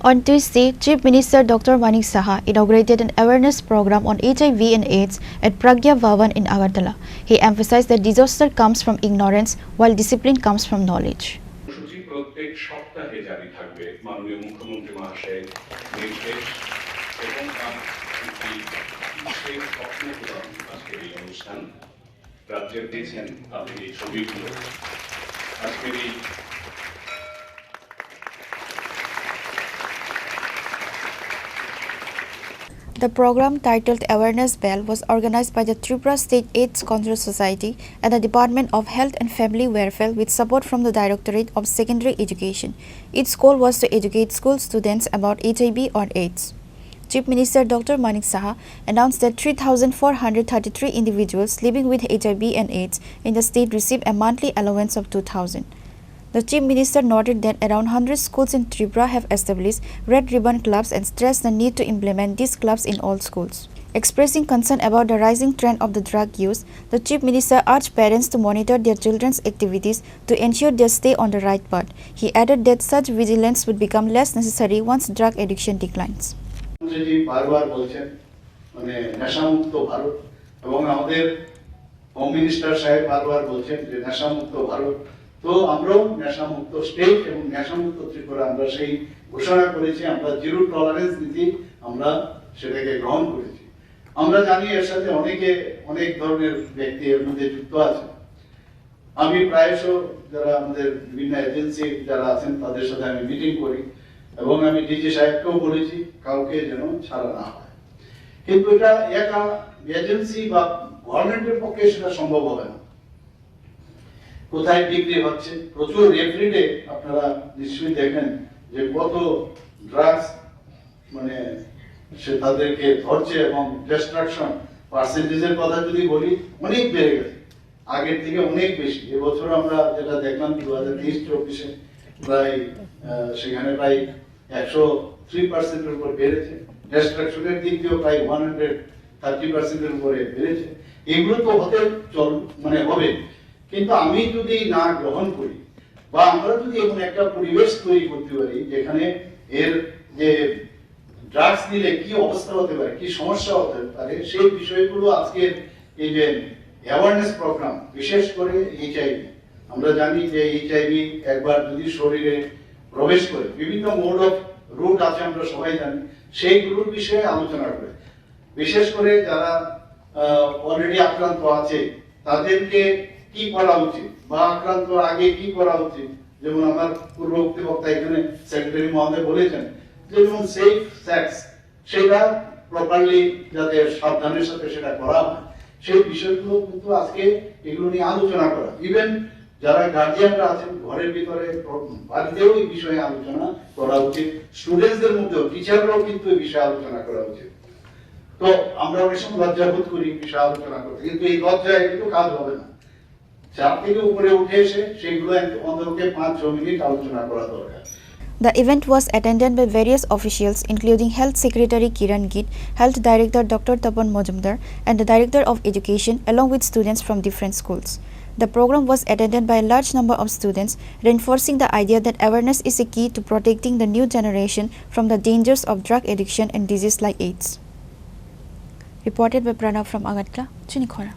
On Tuesday, Chief Minister Dr. Manik Saha inaugurated an awareness program on HIV and AIDS at Pragya Bhavan in Agartala. He emphasized that disaster comes from ignorance while discipline comes from knowledge. প্রত্যেক সপ্তাহে জারি থাকবে মাননীয় মুখ্যমন্ত্রী মহাশয়ের নির্দেশ এবং সেই স্বপ্ন পূরণ আজকের এই অনুষ্ঠান রাজ্যের দিয়েছেন আপনি এই ছবিগুলো আজকের এই The program titled Awareness Bell was organized by the Tripura State AIDS Control Society and the Department of Health and Family Welfare with support from the Directorate of Secondary Education. Its goal was to educate school students about HIV or AIDS. Chief Minister Dr. Manik Saha announced that 3,433 individuals living with HIV and AIDS in the state receive a monthly allowance of 2,000. The Chief Minister noted that around 100 schools in Tripura have established Red Ribbon Clubs and stressed the need to implement these clubs in all schools. Expressing concern about the rising trend of the drug use, the Chief Minister urged parents to monitor their children's activities to ensure they stay on the right path. He added that such vigilance would become less necessary once drug addiction declines. তো আমরাও নেশামুক্ত state এবং নেশামুক্ত ত্রিপুরা আমরা সেই ঘোষণা করেছি আমরা zero tolerance নীতি আমরা সেটাকে গ্রহণ করেছি আমরা জানি এর সাথে অনেক ধরনের ব্যক্তি এর মধ্যে যুক্ত আছে আমি প্রায়শ যারা আমাদের বিভিন্ন এজেন্সি যারা আছেন তাদের সাথে আমি মিটিং করি এবং আমি ডিজি সাহেবকেও বলেছি কাউকে যেন ছাড়া না হয় কিন্তু এটা একা এজেন্সি বা গভর্নমেন্টের পক্ষে সেটা সম্ভব হবে না কোথায় বিক্রি হচ্ছে প্রচুর রেফ্রিডে আপনারা নিশ্চয়ই দেখেন যে কত ড্রাগস মানে সে তাদেরকে ধরছে এবং ডিস্ট্রাকশন পার্সেন্টেজের কথা যদি বলি অনেক বেড়ে গেছে আগের থেকে অনেক বেশি এবছর আমরা যেটা দেখলাম 2023-24 প্রায় সেখানে প্রায় 103% উপর বেড়েছে ডিস্ট্রাকশনের দিক দিয়েও প্রায় 130% উপরে বেড়েছে এগুলো তো হতে হবে কিন্তু আমি যদি না গ্রহণ করি বা আমরা যদি এমন একটা পরিবেশ তৈরি করতে পারি যেখানে এর যে ড্রাগস নিলে কি অবস্থা হতে পারে কি সমস্যা হতে পারে সেই বিষয়গুলো আজকে এই যে অ্যাওয়ারনেস প্রোগ্রাম বিশেষ করে এইচআইভি আমরা জানি যে এইচআইভি একবার যদি শরীরে প্রবেশ করে বিভিন্ন মোড অফ রুট আছে আমরা সবাই জানি সেইগুলোর বিষয়ে আলোচনা করে বিশেষ করে যারা অলরেডি আক্রান্ত আছে তাদেরকে কি করা উচিত বা আক্রান্ত আগে কি করা উচিত যেমন আমার পূর্ববর্তী বক্তা এখানে সেক্রেটারি মহোদয় বলেছেন যে যেমন সেফ সেক্স সেটা প্রপারলি যাতে সাবধানের সাথে সেটা করা হয় সেই বিষয়গুলো কিন্তু আজকে এগুলো নিয়ে আলোচনা করা ইভেন যারা গার্জিয়ানরা আছেন ঘরের ভিতরে বাড়িতেও এই বিষয়ে আলোচনা করা উচিত স্টুডেন্টসদের মধ্যেও টিচাররাও কিন্তু এই বিষয়ে আলোচনা করা উচিত তো আমরা অনেক সময় লজ্জাবোধ করি বিষয়ে আলোচনা করতে কিন্তু এই লজ্জায় কিন্তু কাজ হবে না The event was attended by various officials including Health Secretary Kiran Git, Health Director Dr. Tapan Mojumdar and the Director of Education along with students from different schools. The program was attended by a large number of students, reinforcing the idea that awareness is a key to protecting the new generation from the dangers of drug addiction and disease like AIDS. Reported by Pranav from Agartala, Chinikhora.